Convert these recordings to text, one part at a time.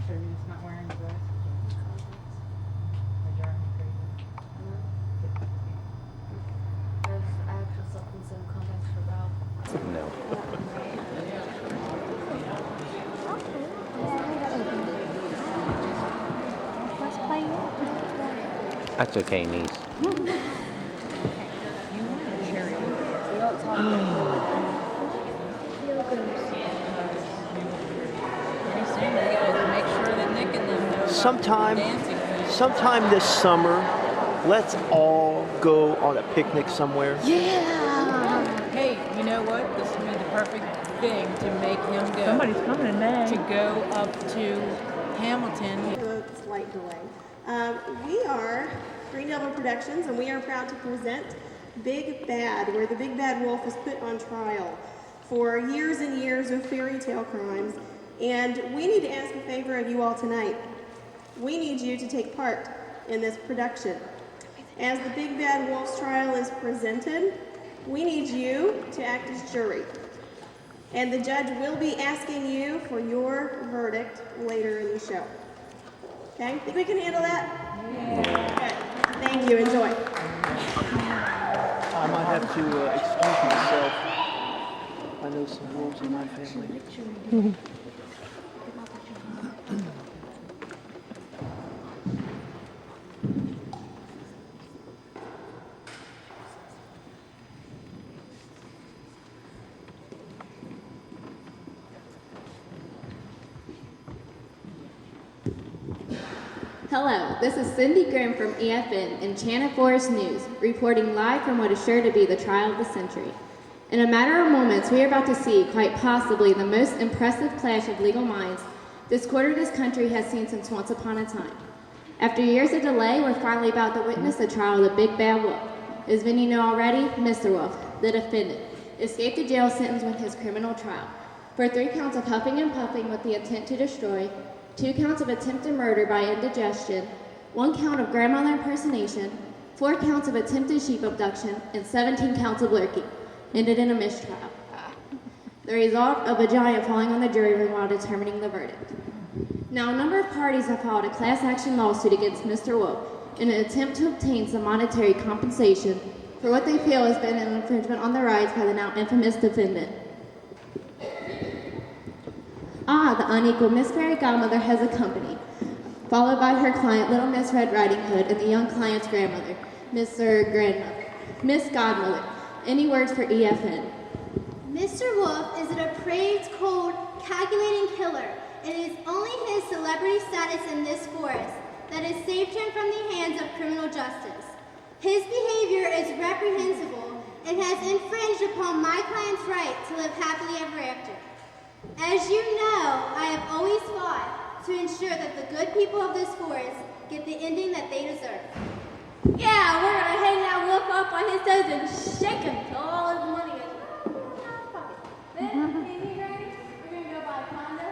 sure he's not wearing glasses. They're driving me crazy. There's actually something some contacts for Ralph. No. That's okay, niece. You want a cherry. Pretty soon they gotta make sure that Nick and them know Sometime, dancing. sometime this summer, let's all go on a picnic somewhere. Hey, you know what? This would be the perfect thing to make him go. Somebody's coming in May. To go up to Hamilton. A slight delay. We are Green Devil Productions, and we are proud to present Big Bad, where the Big Bad Wolf is put on trial for years and years of fairy tale crimes. And we need to ask a favor of you all tonight. We need you to take part in this production. As the Big Bad Wolf's trial is presented, we need you to act as jury. And the judge will be asking you for your verdict later in the show. Okay? Think we can handle that? Yeah. Good. Thank you. Enjoy. I might have to excuse myself. I know some wolves in my family. Hello, this is Cindy Grimm from EFN and Channel Forest News, reporting live from what is sure to be the trial of the century. In a matter of moments, we are about to see quite possibly the most impressive clash of legal minds this quarter of this country has seen since once upon a time. After years of delay, we're finally about to witness the trial of the Big Bad Wolf. As many know already, Mr. Wolf, the defendant, escaped a jail sentence with his criminal trial for 3 counts of huffing and puffing with the intent to destroy, 2 counts of attempted murder by indigestion, 1 count of grandmother impersonation, 4 counts of attempted sheep abduction, and 17 counts of lurking, ended in a mistrial. The result of a giant falling on the jury room while determining the verdict. Now, a number of parties have filed a class action lawsuit against Mr. Wolf in an attempt to obtain some monetary compensation for what they feel has been an infringement on their rights by the now infamous defendant. The unequal Miss Fairy Godmother has accompanied, followed by her client, Little Miss Red Riding Hood, and the young client's grandmother, Miss Godmother. Any words for EFN? Mr. Wolf is a depraved, cold, calculating killer. It is only his celebrity status in this forest that has saved him from the hands of criminal justice. His behavior is reprehensible and has infringed upon my client's right to live happily ever after. As you know, I have always fought to ensure that the good people of this forest get the ending that they deserve. Yeah, we're gonna hang that wolf up on his toes and shake him till all his money is out of his pocket. Then, we're gonna go buy a condo.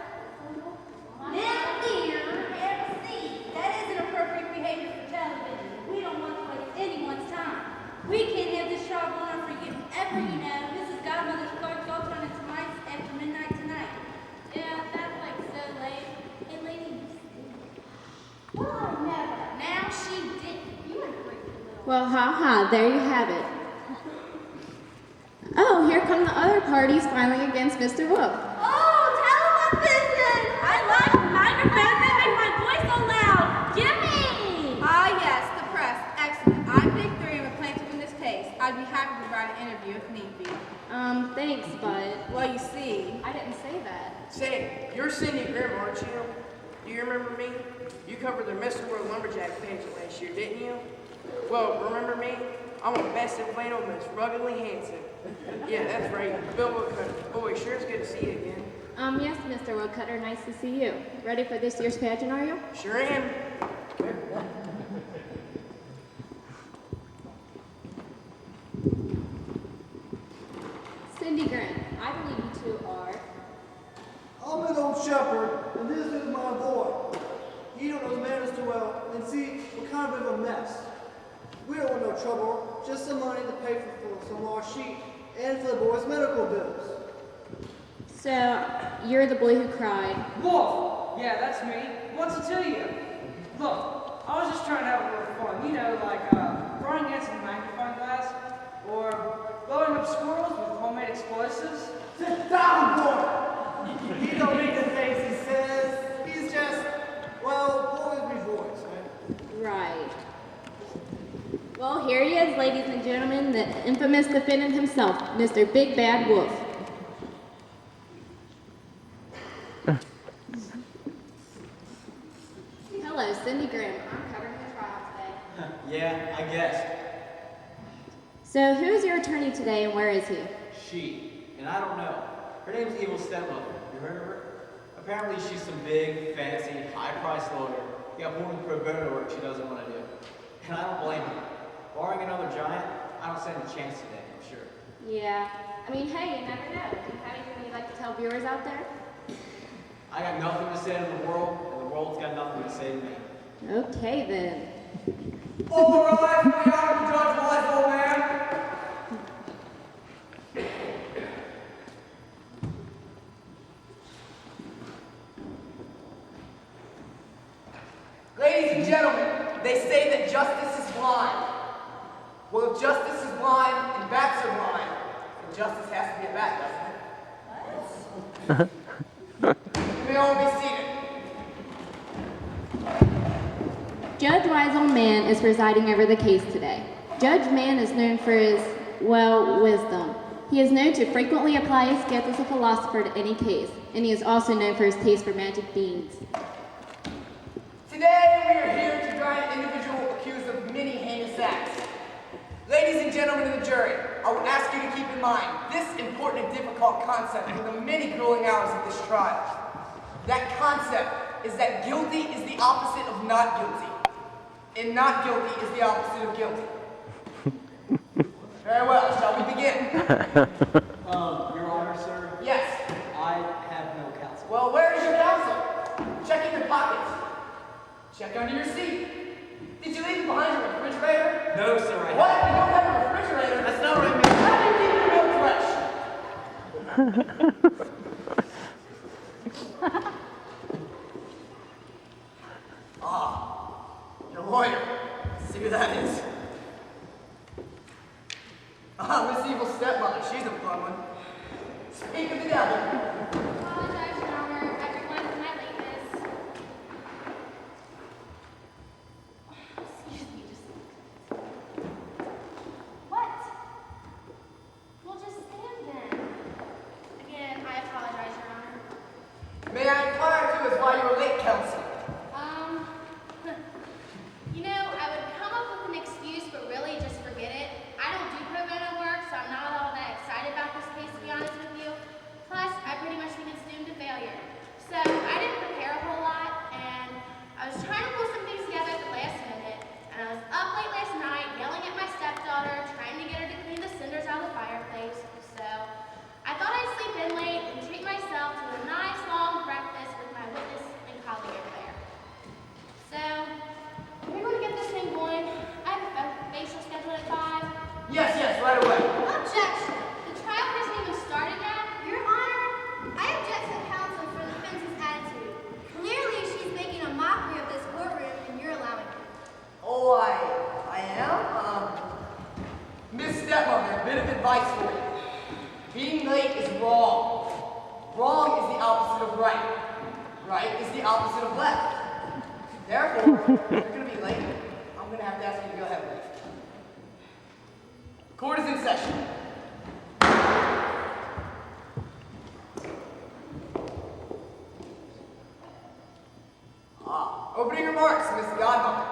Now, dear, MC, that isn't appropriate behavior for television. We don't want to waste anyone's time. We can't have this show going on for you ever, you know. Mrs. Godmother's Clark's all turning tonight after midnight tonight. Yeah, that's like so late. Hey, lady, well, never. Now she did. You were freaking little. Well, there you have it. Oh, here come the other parties filing against Mr. Wolf. Oh, tell him my business! I like microphones that make my voice so loud. Gimme! Ah, yes, the press. Excellent. I'm Big 3 and a plaintiff in this case. I'd be happy to provide an interview if need be. Thanks, but Well, you see. I didn't say that. Say, you're Cindy Grimm, aren't you? Do you remember me? You covered the Mr. World Lumberjack pageant last year, didn't you? Well, remember me? I'm a best of Plano, Miss Ruggedly Handsome. Yeah, that's right. Bill Woodcutter. Boy, sure it's good to see you again. Yes, Mr. Woodcutter, nice to see you. Ready for this year's pageant, are you? Sure am. Cindy Grimm, I believe you two are. I'm an old shepherd, and this is my boy. He don't know the manners too well, and see, we're kind of in a mess. We don't want no trouble, just some money to pay for some more sheep, and for the boy's medical bills. So, you're the boy who cried. Wolf, yeah, that's me. What's it to you? Look, I was just trying to have a little fun. You know, like throwing ants in a magnifying glass, or blowing up squirrels with homemade explosives. Sit down, boy! You don't read the things he says. He's just, well, boys be boys, man. Right. Well, here he is, ladies and gentlemen, the infamous defendant himself, Mr. Big Bad Wolf. Hello, Cindy Grimm. I'm covering the trial today. Yeah, I guess. So, who's your attorney today and where is he? She. And I don't know. Her name's Evil Stepmother. You heard of her? Apparently she's some big, fancy, high-priced lawyer. Got more than pro bono work she doesn't want to do. And I don't blame her. Barring another giant, I don't stand a chance today, I'm sure. Yeah. I mean, hey, you never know. Do you have anything you'd like to tell viewers out there? I got nothing to say to the world, and the world's got nothing to say to me. Okay, then. All right, we are the judge, life, old man. Ladies and gentlemen, they say that justice is blind. Well, if justice is blind and bats are blind, then justice has to be a bat, doesn't it? You may all be seated. Judge Wise Old Man is presiding over the case today. Judge Mann is known for his, well, wisdom. He is known to frequently apply his gift as a philosopher to any case, and he is also known for his taste for magic beans. Today, we are here to try an individual accused of many heinous acts. Ladies and gentlemen of the jury, I would ask you to keep in mind this important and difficult concept for the many grueling hours of this trial. That concept is that guilty is the opposite of not guilty, and not guilty is the opposite of guilty. Very well, shall we begin? Your Honor, sir, Yes. I have no counsel. Well, where is your counsel? Check in your pockets. Check under your seat. Did you leave it behind your refrigerator? No, sir, I What? You don't have a refrigerator? That's not what I mean. How do you keep your milk fresh? Your lawyer. See who that is. Miss Evil Stepmother. She's a fun one. Speak of the devil. Apologize, Your Honor, everyone, for my lateness. Excuse me, just. What? Well, just stand then. Again, I apologize, Your Honor. May I inquire too as why you were late, counsel? You know, I would come up with an excuse, but really just forget it. I don't do pro bono work, so I'm not all that excited about this case, to be honest with you. Plus, I pretty much think it's doomed to failure. So, I didn't prepare a whole lot, and I was trying to pull some things together at the last minute, and I was up late last night yelling at my stepdaughter, trying to get her to clean the cinders out of the fireplace. So, I thought I'd sleep in late and treat myself to a nice long breakfast with my witness and colleague over there. So, we're going to get this thing going. I have a facial scheduled at 5. Yes, right away. Objection! The trial hasn't even started yet. Your Honor, I object to the counsel for the defense's attitude. Clearly, she's making a mockery of this courtroom, and you're allowing it. Oh, I am? Miss Stepmother, a bit of advice for you. Being late is wrong. Wrong is the opposite of right. Right is the opposite of left. Therefore, if you're going to be late, I'm going to have to ask you to go ahead and leave. Court is in session. Opening remarks, Miss Godmother.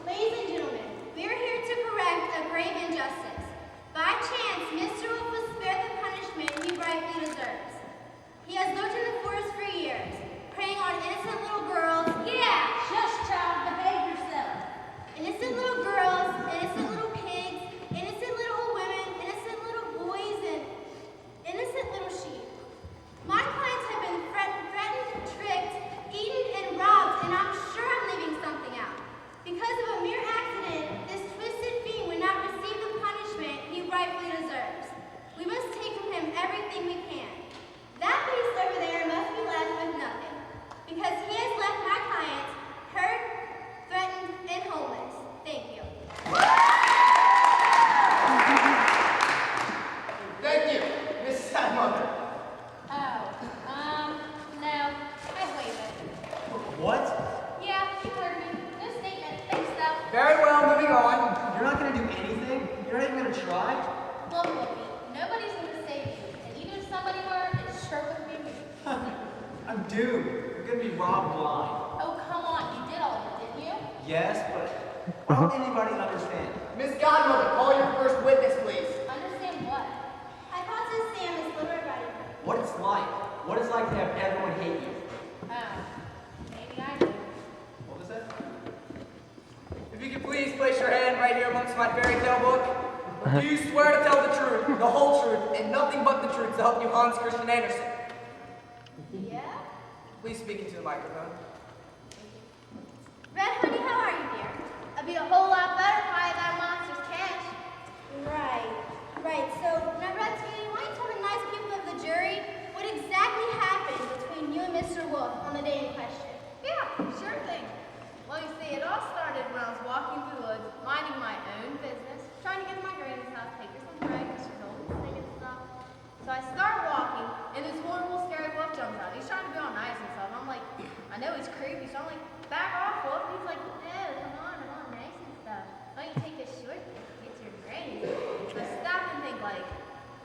Ladies and gentlemen, we are here to correct a grave injustice. By chance, Mr. Wolf was spared the punishment he rightfully deserves. He has lived in the forest for years, preying on innocent little girls. Yeah, shush, child, behave yourself. Innocent little girls, innocent little pigs, innocent little women, innocent little boys, and innocent little sheep. My clients have been threatened, tricked, eaten, and robbed, and I'm sure I'm leaving something out. Because of a mere accident, this twisted fiend would not receive the punishment he rightfully deserves. We must take from him everything we can. That beast over there must be left with nothing, because What? Yeah, you heard me. No statement. Thanks, though. Very well, moving on. You're not gonna do anything? You're not even gonna try? Look, Whoopi, nobody's gonna save you. And even if somebody were, it sure wouldn't be me. I'm doomed. You're gonna be robbed blind. Oh, come on. You did all of it, didn't you? Yes, but why don't anybody understand? Miss Godmother, call your first witness, please. Understand what? I thought this Sam is Little Riding Hood. What it's like. What it's like to have everyone hate you. Oh, maybe I do. What was that? If you could please place your hand right here amongst my fairy tale book. Do you swear to tell the truth, the whole truth, and nothing but the truth to help you Hans Christian Andersen? Yeah? Please speak into the microphone. Red Honey, how are you, dear? I'd be a whole lot better if I had that monster's cash. Right. So, now, Red Sweetie, why don't you tell the nice people of the jury what exactly happened between you and Mr. Wolf on the day in question? Yeah, sure thing. Well, you see, it all started when I was walking through the woods, minding my own business, trying to get to my granny's house, take her some bread, because she's always singing stuff. So I start walking, and this horrible, scary wolf jumps out. He's trying to be all nice and stuff. I'm like, I know he's creepy, so I'm like, back off, wolf. And he's like, no, come on, I'm all nice and stuff. Why don't you take this shortcut to get to your granny? So I stop and think, like,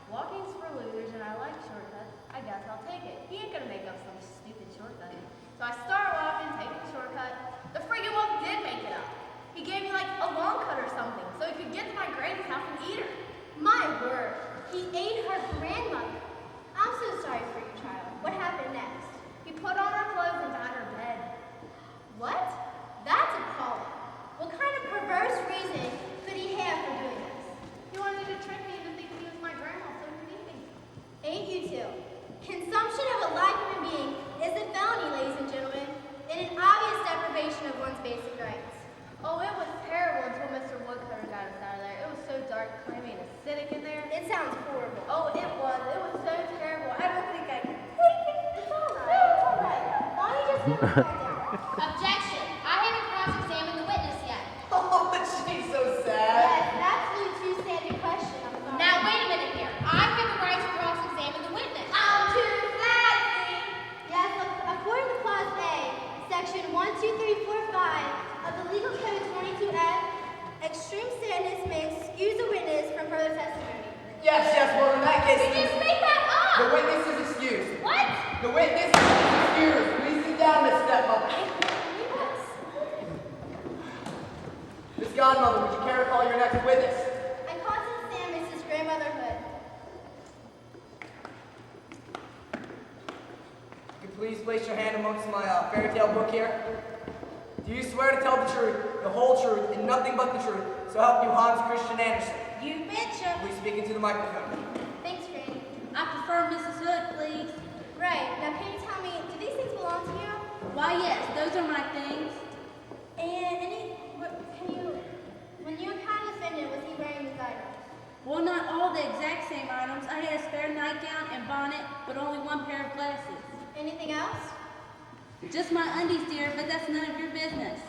walking's for losers, and I like shortcuts. I guess I'll take it. He ain't gonna make up some stupid shortcut. So I start walking, taking the shortcut. The freaking wolf did make it up. He gave me like a long cut or something, so he could get to my granny's house and eat her. My word, he ate her grandmother. I'm so sorry for you, child. What happened next? He put on her clothes and got her bed. What? That's appalling. What kind of perverse reason could he have for doing this? He wanted to trick me into thinking he was my grandma, so he could eat me. Ain't you two? Consumption of a live human being is a felony, ladies and gentlemen, and an obvious deprivation of one's basic rights. Oh, it was terrible until Mr. Woodcutter got us out of there. It was so dark, clammy, and acidic in there. It sounds horrible. Oh, it was. It was so terrible. I don't think I can. It's all right. Why don't you just sit back down? Objection! I haven't cross-examined the witness yet. Oh, she's so sad. Yes, that's the too standard question. I'm sorry. Now, wait a minute here. I have the right to cross-examine the witness. I'm too fancy. Yes, according to Clause A, Section 12345 of the Legal Code 22F, extreme sadness may excuse a witness from further testimony. Yes, well, in that case, You just make that up! the witness is excused. What? The witness is excused. Please sit down, Miss Stepmother. Yes. Miss Godmother, would you care to call your next witness? I Constance Sam, Mrs. Grandmother Hood. Could you please place your hand amongst my fairy tale book here? Do you swear to tell the truth, the whole truth, and nothing but the truth, so help you Hans Christian Andersen? You betcha. Please speak into the microphone. Thanks, Granny. I prefer Mrs. Hood, please. Right. Now, can you tell me, do these things belong to you? Why, yes, those are my things. When you encountered the defendant, was he wearing these items? Well, not all the exact same items. I had a spare nightgown and bonnet, but only one pair of glasses. Anything else? Just my undies, dear, but that's none of your business.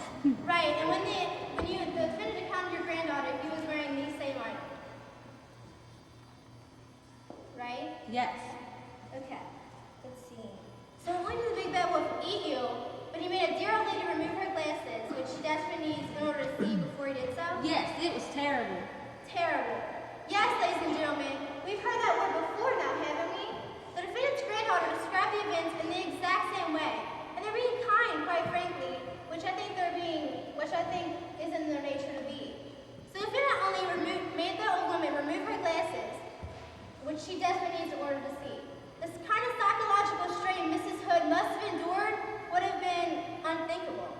Right, and when the defendant encountered your granddaughter, he was wearing these same items. Right? Yes. Okay. Let's see. So not only did the big bad wolf eat you, but he made a dear old lady remove her glasses, which she desperately needs in order to see before he did so? Yes, it was terrible. Terrible. Yes, ladies and gentlemen, we've heard that word before now, haven't we? The defendant's granddaughter described the events in the exact same way. And they're being kind, quite frankly, which I think is in their nature to be. So the defendant only made the old woman remove her glasses, which she desperately needs in order to see. This kind of psychological strain Mrs. Hood must have endured would have been unthinkable.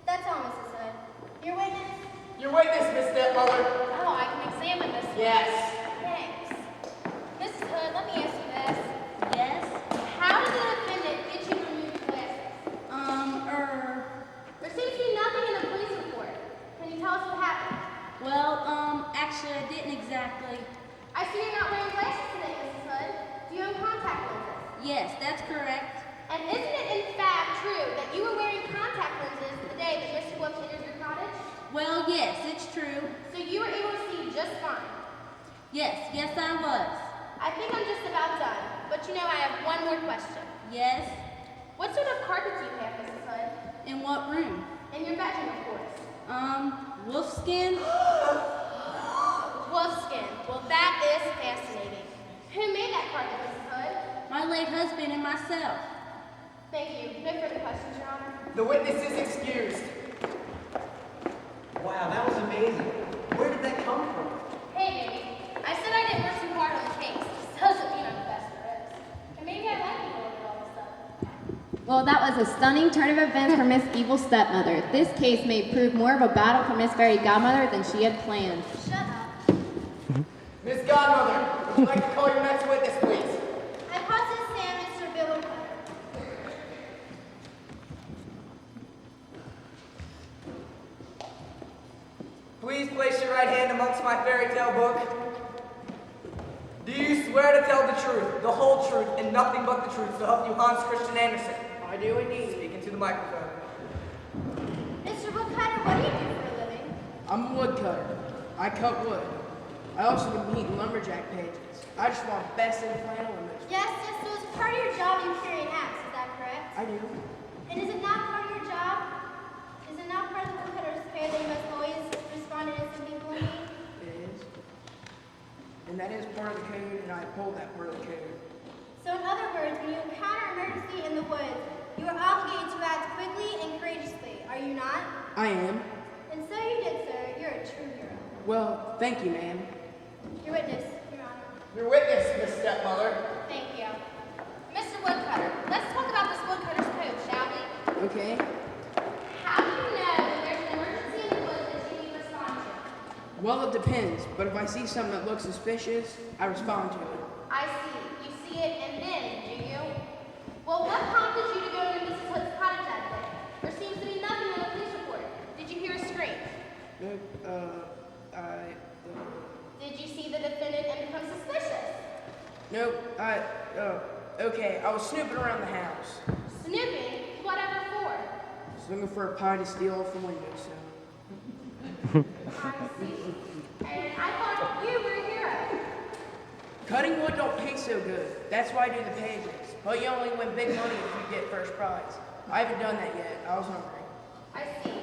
That's all, Mrs. Hood. Your witness? Your witness, Miss Stepmother. Oh, I can examine this. Yes. Thanks. Mrs. Hood, let me ask you this. Yes? How did the defendant get you to remove your glasses? There seems to be nothing in the police report. Can you tell us what happened? Well, actually, I didn't exactly. I see you're not wearing glasses today, Mrs. Hood. Do you own contact lenses? Yes, that's correct. And isn't it in fact true that you were wearing contact lenses the day that Mr. Wolf entered your cottage? Well, yes, it's true. So you were able to see just fine. Yes, I was. I think I'm just about done, but you know I have one more question. Yes? What sort of carpet do you have, Mrs. Hood? In what room? In your bedroom, of course. Wolfskin? Wolfskin. Well, that is fascinating. Who made that carpet, Mrs. Hood? My late husband and myself. Thank you. No further questions, Your Honor. The witness is excused. Wow, that was amazing. Where did that come from? Hey, baby. I said I didn't work too hard on the case. This doesn't mean I'm the best there is. And maybe I like people look at all this stuff. Well, that was a stunning turn of events for Miss Evil Stepmother. This case may prove more of a battle for Miss Fairy Godmother than she had planned. Shut up. Miss Godmother, would you like to call your next witness, please? I posit Sam and Sir Bill O'Connor. Please place your right hand amongst my fairy tale book. Do you swear to tell the truth, the whole truth, and nothing but the truth, so help you Hans Christian Andersen? I do indeed. Speak into the microphone. Mr. Woodcutter, what do you do for a living? I'm a woodcutter. I cut wood. I also compete in lumberjack pageants. I just want best in flannel image. Yes, so as part of your job you carry an axe, is that correct? I do. And is it not part of your job? Is it not part of the woodcutter's fare that you must always respond to innocent people in need? It is. And that is part of the code, and I uphold that part of the code. So in other words, when you encounter emergency in the woods, you are obligated to act quickly and courageously, are you not? I am. And so you did, sir. You're a true hero. Well, thank you, ma'am. Your witness, Your Honor. Your witness, Miss Stepmother. Thank you. Mr. Woodcutter, let's talk about this woodcutter's code, shall we? Okay. How do you know when there's an emergency in the woods that you need to respond to? Well, it depends, but if I see something that looks suspicious, I respond to it. I see. You see it and then, do you? Well, what prompted you to go to Mrs. Hood's cottage that day? There seems to be nothing on the police report. Did you hear a scream? Nope, Did you see the defendant and become suspicious? Nope, okay, I was snooping around the house. Snooping? Whatever for? Just looking for a pie to steal off the windowsill. I see. And I thought you were a hero. Cutting wood don't pay so good. That's why I do the pageants. But you only win big money if you get first prize. I haven't done that yet. I was hungry. I see.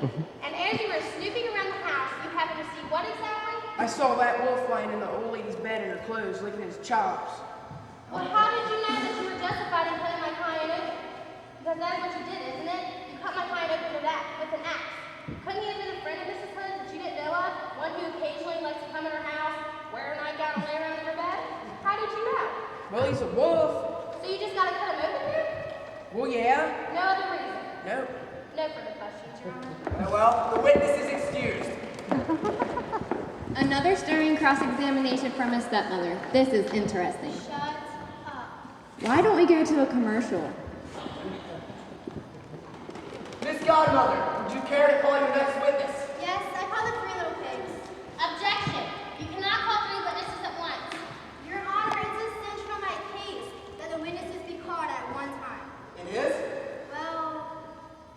And as you were snooping around the house, you happened to see what exactly? I saw that wolf lying in the old lady's bed in her clothes, licking his chops. Well, how did you know that you were justified in cutting my client open? Because that's what you did, isn't it? You cut my client open with an axe. Couldn't he have been a friend of Mrs. Hood that you didn't know of? One who occasionally likes to come in her house, wear a nightgown, and lay around in her bed? How did you know? Well, he's a wolf. So you just gotta cut him open here? Well, yeah. No other reason? Nope. No further questions, Your Honor. Well, the witness is excused. Another stirring cross-examination from Miss Stepmother. This is interesting. Shut up. Why don't we go to a commercial? Miss Godmother, would you care to call your next witness? Yes, I call the three little pigs. Objection! You cannot call 3 witnesses at once. Your Honor, it's essential to my case that the witnesses be called at one time. It is? Well,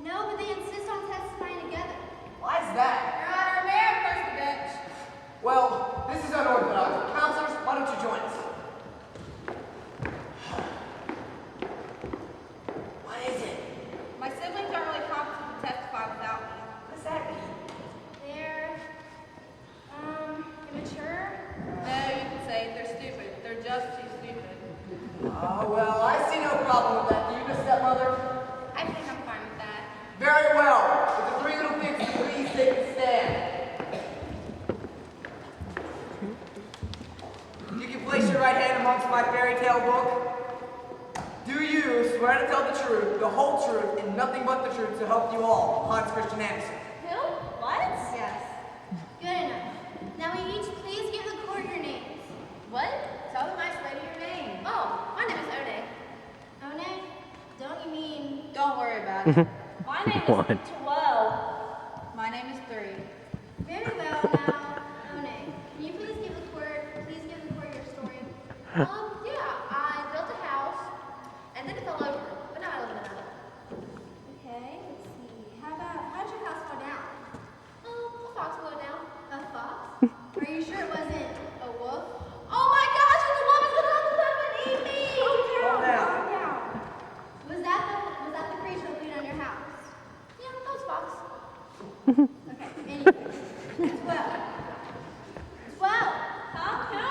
no, but they insist on testifying together. Why is that? Your Honor, may I approach the bench? Well, this is unorthodox. Counselors, why don't you join us? What is it? My siblings aren't really competent to testify without me. What does that mean? They're, immature. No, you can say they're stupid. They're just too stupid. Oh, well, I see no problem with that. Do you, Miss Stepmother? I think I'm fine with that. Very well. Would the 3 little pigs please take a stand? You can place your right hand amongst my fairy tale book. Do you swear to tell the truth, the whole truth, and nothing but the truth to help you all, Hans Christian Andersen? Who? What? Yes. Good enough. Now will you each please give the court your names? What? Tell the nice lady your name. Oh, my name is Ode. One? Don't you mean... Don't worry about it. My name is One. 12. My name is 3. Very well, now, One, can you please give the court your story? Yeah, I built a house, and then it fell over, but now I live in another. Okay, let's see. How did your house fall down? A fox blew it down. A fox? Are you sure it wasn't a wolf? Oh my gosh, the woman's gonna come and eat me! Calm down. Was that the creature that lived on your house? Yeah, Okay, anyway. 12. 12. Huh? Who?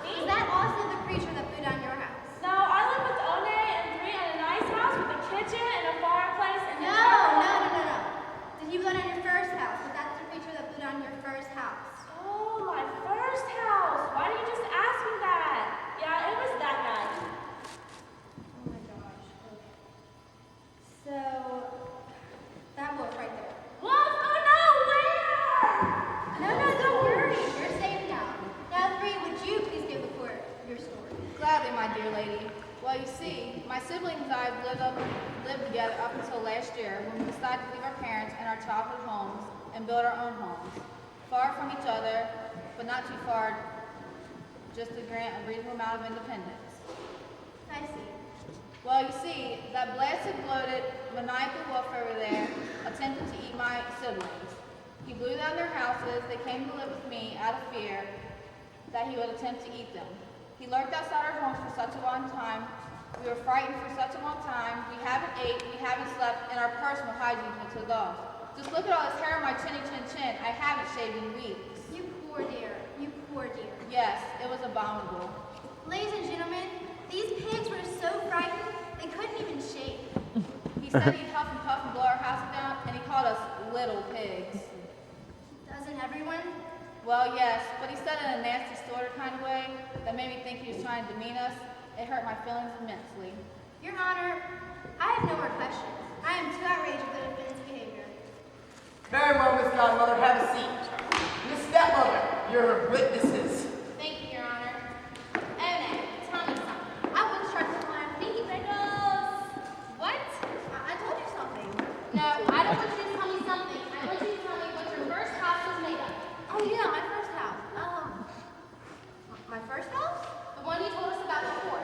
Is that also the creature that blew down your house? No, I live with One and 3 in a nice house with a kitchen and a fireplace and No. Did he blow down your first house? Was that the creature that blew down your first house? Oh, my first house. Why didn't you just ask me that? Yeah, it was that night. Oh my gosh. Okay. So, that wolf right there. Wolf? Oh no, where? No, don't worry. You're safe now. Now, 3, would you please give the court your story? Gladly, my dear lady. Well, you see, my siblings and I have lived together up until last year when we decided to leave our parents and our childhood homes and build our own homes. Far from each other, but not too far, just to grant a reasonable amount of independence. I see. Well, you see, that blasted, bloated, maniacal wolf over there attempted to eat my siblings. He blew down their houses. They came to live with me out of fear that he would attempt to eat them. He lurked outside our homes for such a long time. We were frightened for such a long time. We haven't ate, we haven't slept, and our personal hygiene went to the dogs. Just look at all this hair on my chinny chin. I haven't shaved in weeks. You poor dear. You poor dear. Yes, it was abominable. Ladies and gentlemen, these pigs were so frightened they couldn't even shake. He said he'd huff and blow our house down, and he called us little pigs. Doesn't everyone? Well, yes, but he said it in a nasty sort of kind of way that made me think he was trying to demean us. It hurt my feelings immensely. Your Honor, I have no more questions. I am too outraged with the defendant's behavior. Very well, Miss Godmother, have a seat. Miss Stepmother, your witnesses. Thank you, Your Honor. Oh, no, tell me something. I was sharp to my pinky pickles. What? I told you something. No, I don't want you to tell me something. I want you to tell me what your first house was made of. Oh yeah, my first house. My first house? The one you told us about before.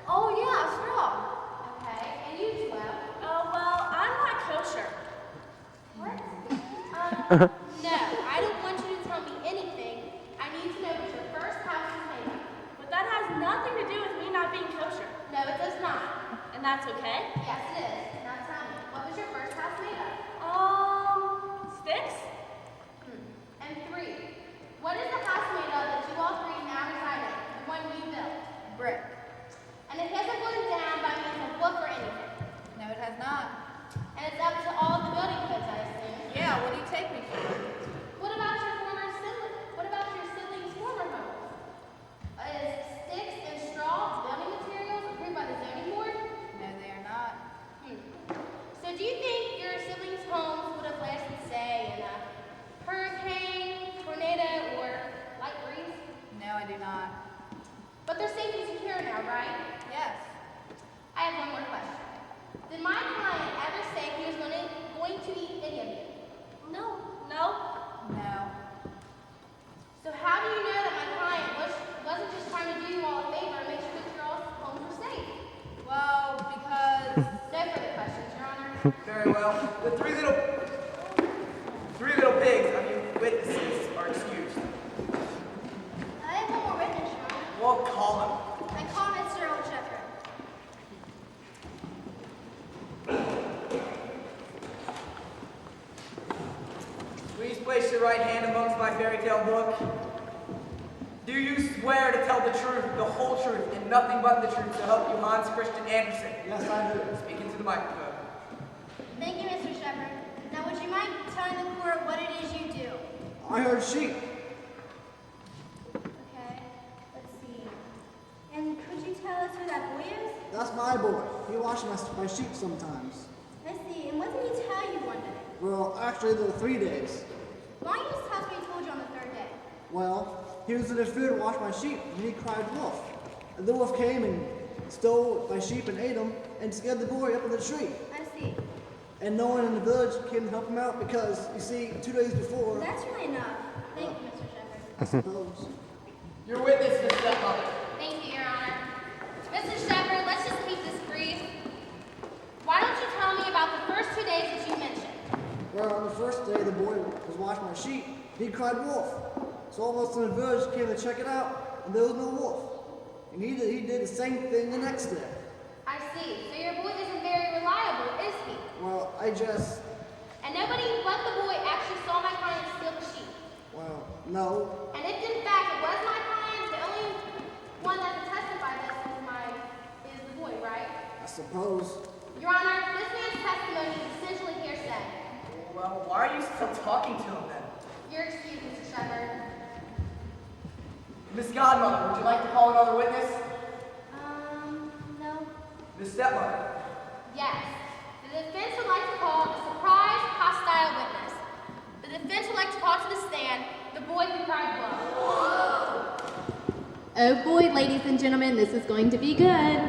Oh yeah, straw. Okay, and you 12. Oh, well, I'm not kosher. What? No, I don't want you to tell me anything. I need to know what your first house was made of. But that has nothing to do with me not being kosher. No, it does not. And that's okay? Yes, it is. Now tell me, what was your first house made of? Sticks? And 3, what is the house made of that you all 3 now reside in? The one you built? Brick. And it hasn't blown down by means of wood or anything. No, it has not. And it's up to all the building codes, I assume. Yeah, what do you take me for? What about your siblings' former homes? Is sticks and straw building materials approved by the zoning board? No, they are not. So do you think your siblings' homes would have lasted, say, in a hurricane, tornado, or light breeze? No, I do not. But they're safe and secure now, right? Yes. I have one more question. Did my client ever say he was going to eat any of you? No. No? No. So how do you know that my client wasn't just trying to do you all a favor and make sure that your all homes were safe? Well, because... No further questions, Your Honor. Very well. The three little pigs, I mean witnesses, are excused. I have one more witness, Your Honor. Well, call them. I call Mr. Old Shepherd. Please place your right hand amongst my fairy tale book. Do you swear to tell the truth, the whole truth, and nothing but the truth to help you, Hans Christian Andersen? Yes, I do. Speak into the microphone. Thank you, Mr. Shepherd. Now, would you mind telling the court what it is you do? I heard sheep. Okay, let's see. And could you tell us who that boy is? That's my boy. He watches my sheep sometimes. I see. And what did he tell you one day? Well, actually, there were 3 days. Why don't you just tell us what he told you on the 3rd day? Well, he was in the field to watch my sheep, and he cried wolf. And the wolf came and stole my sheep and ate them, and scared the boy up in the tree. I see. And no one in the village came to help him out because, you see, 2 days before... That's really enough. Thank you, Mr. Shepherd. I suppose. Your witness, Miss Stepmother. Thank you, Your Honor. Mr. Shepherd, let's just keep this brief. Why don't you tell me about the first 2 days that you mentioned? Well, on the first day, the boy was watching my sheep. He cried wolf. So all of us in the village came to check it out, and there was no wolf. And he did the same thing the next day. I see. So your boy isn't very reliable, is he? Well, I just... And nobody but the boy actually saw No. And if in fact it was my client, the only one that can testify this is the boy, right? I suppose. Your Honor, this man's testimony is essentially hearsay. Well, why are you still talking to him then? You're excused, Mr. Shepard. Miss Godmother, would you like to call another witness? No. Miss Stepmother. Yes. The defense would like to call a surprise, hostile witness. The defense would like to call to the stand the boy who cried blood. Oh boy, ladies and gentlemen, this is going to be good.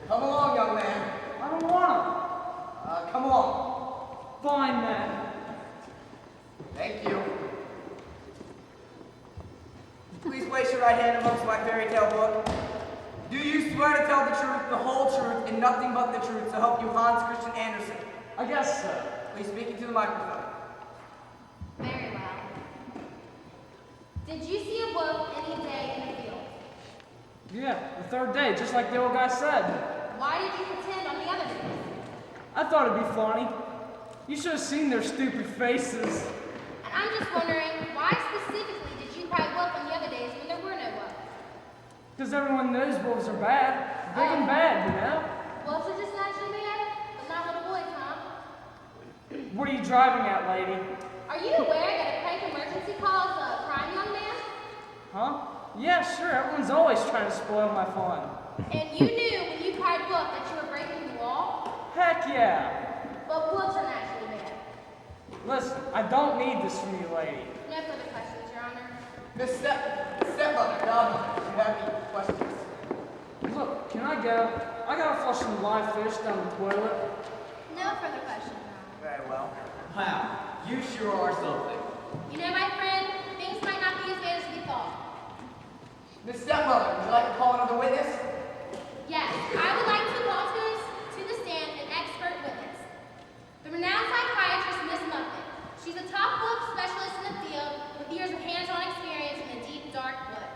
Come along, young man. I don't want Come along. him. Fine then. Thank you. Please place your right hand amongst my fairy tale book. Do you swear to tell the truth, the whole truth, and nothing but the truth, so help you Hans Christian Andersen? I guess so. Please speak into the microphone. Very well. Did you see a wolf any day in the field? Yeah, the third day, just like the old guy said. Why did you pretend on the other days? I thought it'd be funny. You should have seen their stupid faces. And I'm just wondering, why specifically did you cry wolf on the other days when there were no wolves? Because everyone knows wolves are bad. Big and bad, you know? Wolves are just naturally bad, but not little boys, huh? What are you driving at, lady? Are you aware that a prank emergency calls a crime young man? Huh? Yeah, sure. Everyone's always trying to spoil my fun. And you knew when you cried wolf that you were breaking the law? Heck yeah. But wolves are naturally bad. Listen, I don't need this from you, lady. No further questions, Your Honor. Miss Stepmother, Godmother, do you have any questions? Look, can I go? I gotta flush some live fish down the toilet. No further questions, Your Honor. Very well. Wow, you sure are something. You know, my friend, things might not be as bad as we thought. Miss Stepmother, would you like to call another witness? Yes, I would like to call to the stand an expert witness. The renowned psychiatrist, Miss Muffet. She's a top wolf specialist in the field with years of hands-on experience in the deep, dark woods.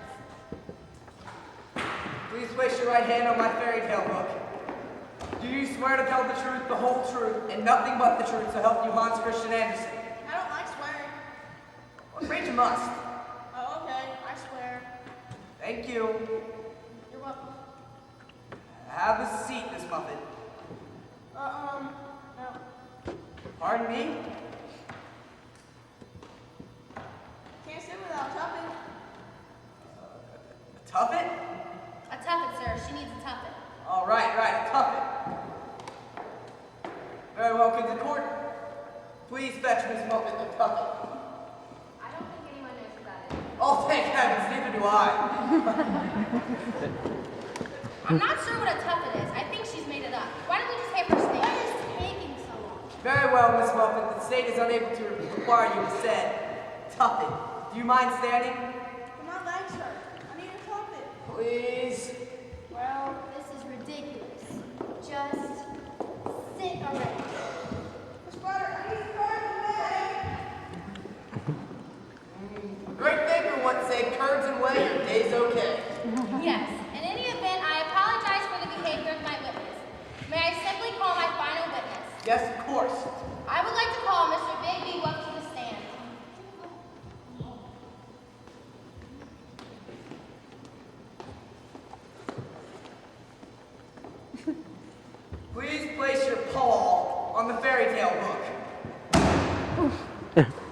Please place your right hand on my fairy tale book. Do you swear to tell the truth, the whole truth, and nothing but the truth, so help you Hans Christian Andersen? I don't like swearing. I'm afraid you must. Oh, okay. I swear. Thank you. You're welcome. Have a seat, Miss Muffet. No. Pardon me? Can't sit without tupping. A tuffet? A tuffet, sir. She needs a tuffet. Oh, right, a tuffet. Very well, can the court please fetch Miss Muffet a tuffet? I don't think anyone knows who that is. Oh, thank heavens, neither do I. I'm not sure what a tuffet is. I think she's made it up. Why don't we just have her stand? Why is taking so long? Very well, Miss Muffet. The state is unable to require you to say tuffet. Do you mind standing? My legs hurt. I need a tuppet. Please. Well, this is ridiculous. Just sit already. A great thinker once said, curds and whey, your day's okay. Yes. In any event, I apologize for the behavior of my witness. May I simply call my final witness? Yes, of course. I would like to call Mr. Big B up to the stand. Please place your paw on the fairy tale book.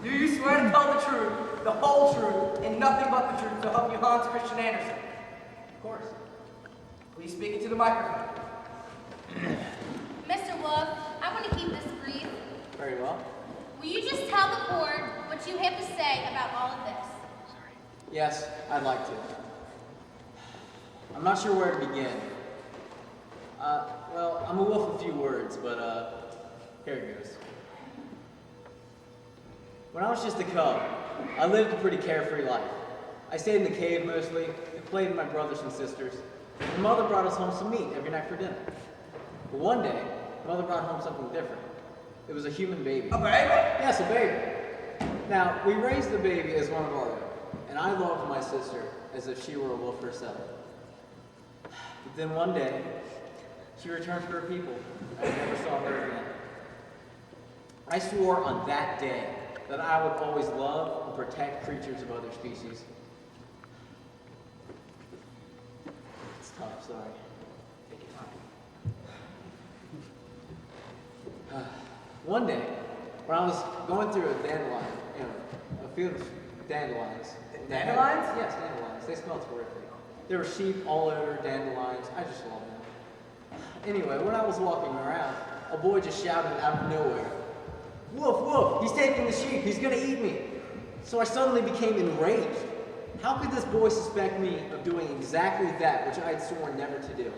Do you swear to tell the truth, the whole truth, and nothing but the truth, to help you Hans Christian Andersen? Of course. Please speak into the microphone. Mr. Wolf, I want to keep this brief. Very well. Will you just tell the court what you have to say about all of this? Yes, I'd like to. I'm not sure where to begin. Well, I'm a wolf of few words, but here it goes. When I was just a cub, I lived a pretty carefree life. I stayed in the cave mostly, and played with my brothers and sisters. My mother brought us home some meat every night for dinner. But one day, Mother brought home something different. It was a human baby. A baby? Yes, a baby. Now, we raised the baby as one of our own, and I loved my sister as if she were a wolf herself. But then one day, she returned to her people, and I never saw her again. I swore on that day that I would always love and protect creatures of other species. It's tough, sorry. Take your time. One day, when I was going through a dandelion, a field of dandelions. Dandelions? Yes, dandelions. They smell terrific. There were sheep all over dandelions. I just love them. Anyway, when I was walking around, a boy just shouted out of nowhere, "Wolf, wolf, he's taking the sheep, he's gonna eat me." So I suddenly became enraged. How could this boy suspect me of doing exactly that which I had sworn never to do?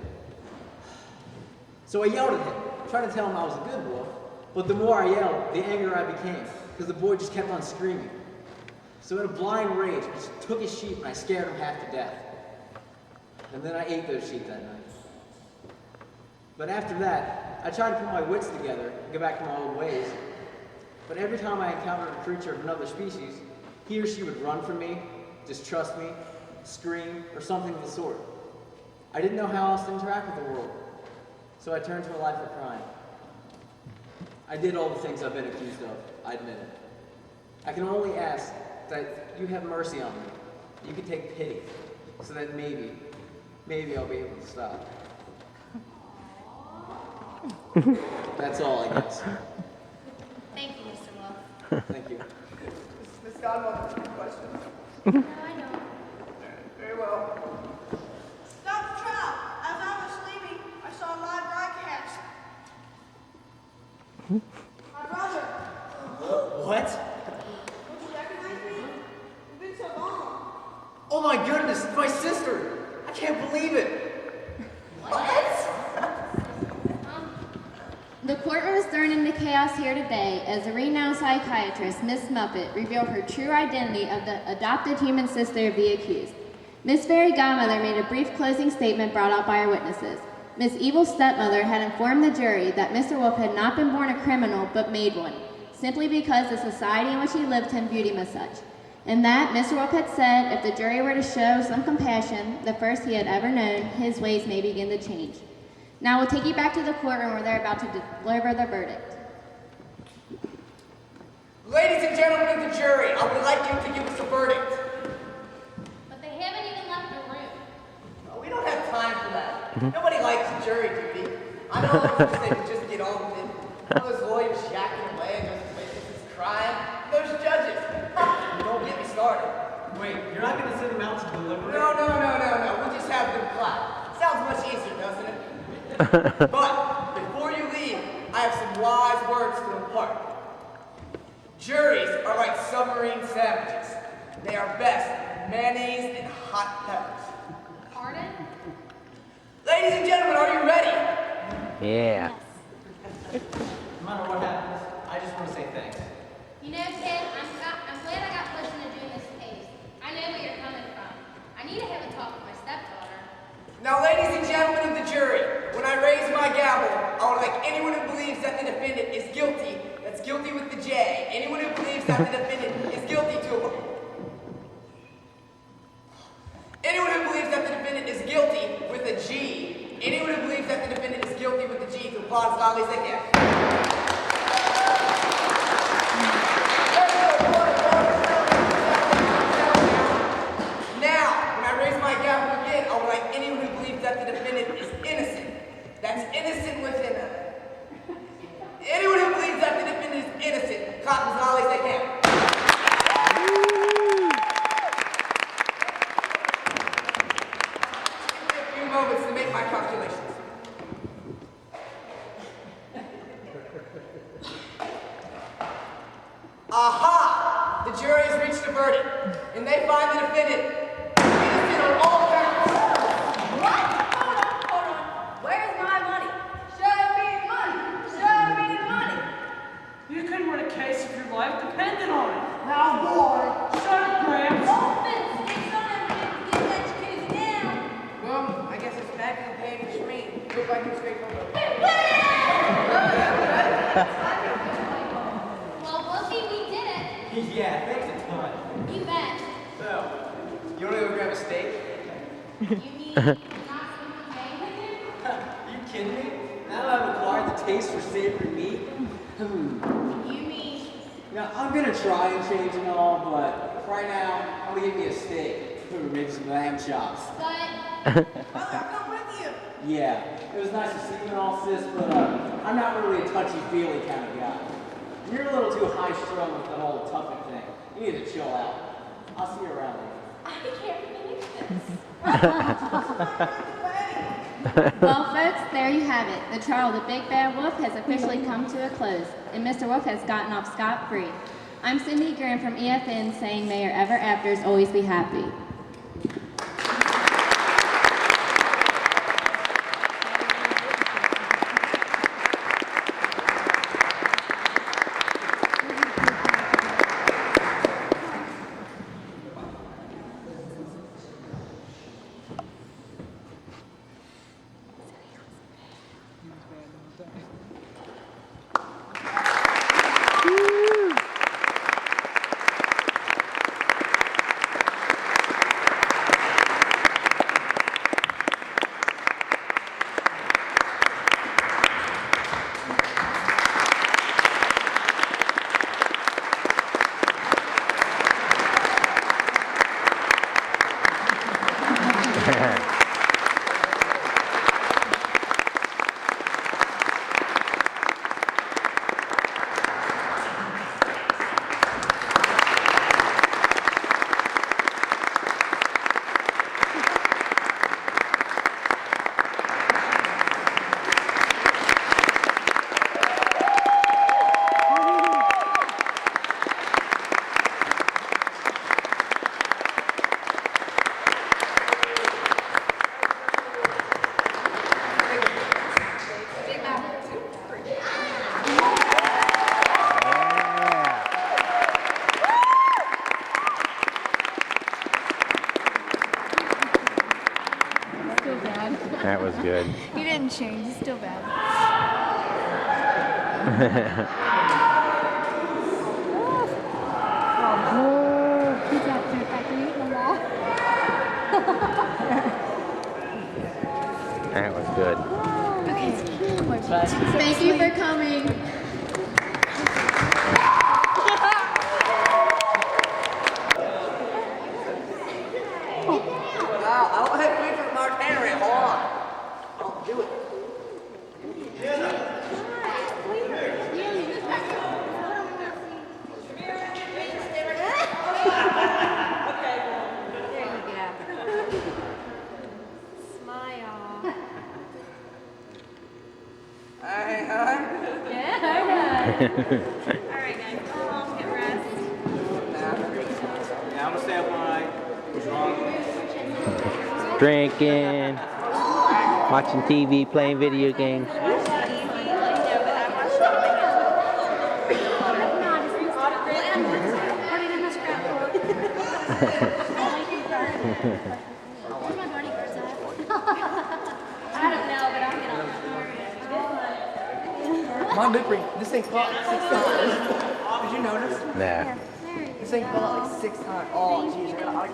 So I yelled at him, trying to tell him I was a good wolf, but the more I yelled, the angrier I became, because the boy just kept on screaming. So in a blind rage, I just took his sheep and I scared him half to death. And then I ate those sheep that night. But after that, I tried to put my wits together and go back to my old ways. But every time I encountered a creature of another species, he or she would run from me, distrust me, scream, or something of the sort. I didn't know how else to interact with the world, so I turned to a life of crime. I did all the things I've been accused of, I admit it. I can only ask that you have mercy on me. You can take pity, so that maybe I'll be able to stop. That's all, I guess. Thank you, Mr. Wolf. Thank you. Miss Godmother, any questions? No, I don't. Very well. Stop the trial. As I was leaving, I saw a live broadcast. My brother. What? Don't you recognize me? It's been so long. Oh my goodness, my sister! I can't believe it! The courtroom is thrown into chaos here today as a renowned psychiatrist, Miss Muppet, revealed her true identity of the adopted human sister of the accused. Miss Fairy Godmother made a brief closing statement brought out by her witnesses. Miss Evil Stepmother had informed the jury that Mr. Wolf had not been born a criminal, but made one, simply because the society in which he lived him viewed him as such. And that Mr. Wolf had said if the jury were to show some compassion, the first he had ever known, his ways may begin to change. Now we'll take you back to the courtroom where they're about to deliver their verdict. Ladies and gentlemen of the jury, I would like you to give us a verdict. But they haven't even left the room. Oh, we don't have time for that. Nobody likes jury duty. I know those they can just get on with it. All those lawyers shacking away and those witnesses crying. Those judges. Don't get me started. Wait, you're not going to send them out to deliberate? No. We'll just have them clap. Sounds much easier, doesn't it? But before you leave, I have some wise words to impart. Juries are like submarine sandwiches. They are best with mayonnaise and hot peppers. Pardon? Ladies and gentlemen, are you ready? Yeah. No matter what happens, I just want to say thanks. You know, Ted, I'm glad I got pushed into doing this case. I know where you're coming from. I need to have a talk with my stepdaughter. Now, ladies and gentlemen of the jury, when I raise my gavel, I would like anyone who believes that the defendant is guilty, that's guilty with the J. Anyone who believes that the defendant is guilty to anyone who believes that the defendant is guilty with a G. Anyone who believes that the defendant is guilty with the G to applaud as loudly as they can. Now, when I raise my gavel again, I would like anyone who believes that the defendant is innocent. That's innocent within it. Anyone who believes that the defendant is innocent, clap as loudly as they can. Give me a few moments to make my calculations. Aha! The jury has reached a verdict, and they find the defendant innocent on all counts. What? Hold on. Where's my money? Show me the money. Show me the money. You could win a case if your life depended on it. Now, boy, shut up, Gramps. Dolphins, it's on everything to get that accused down. Well, I guess it's back in the paying stream. Look like it's straightforward. Well, Wolfie, we did it. Yeah, thanks a ton. You bet. So, you want to go grab a steak? You mean not something bang with him? You kidding me? Now that I've acquired the taste for savory meat? You mean You know, I'm gonna try and change and all, but right now, I'm gonna give me a steak or maybe some lamb chops. But Yeah, it was nice to see you and all, sis, but I'm not really a touchy-feely kind of guy. You're a little too high-strung with the whole Tuffet thing. You need to chill out. I'll see you around later. I can't believe this. Well, folks, there you have it. The trial of the Big Bad Wolf has officially come to a close, and Mr. Wolf has gotten off scot-free. I'm Cindy Graham from EFN saying may your ever afters always be happy. That was good. You didn't change. It's still bad. He's got to factory in the wall. That was good. Thank you for coming. I don't have pictures of Mark Henry. Hold on. I'll do it. Hey, huh? Alright, guys. Go home, get rest. Yeah, I'm gonna stay up all night. What's wrong? Drinking, watching TV, playing video games. I don't know, but I'm gonna. My memory, this thing fell out 6 times. Did you notice? Nah. This thing fell out like 6 times. Oh, jeez. I gotta.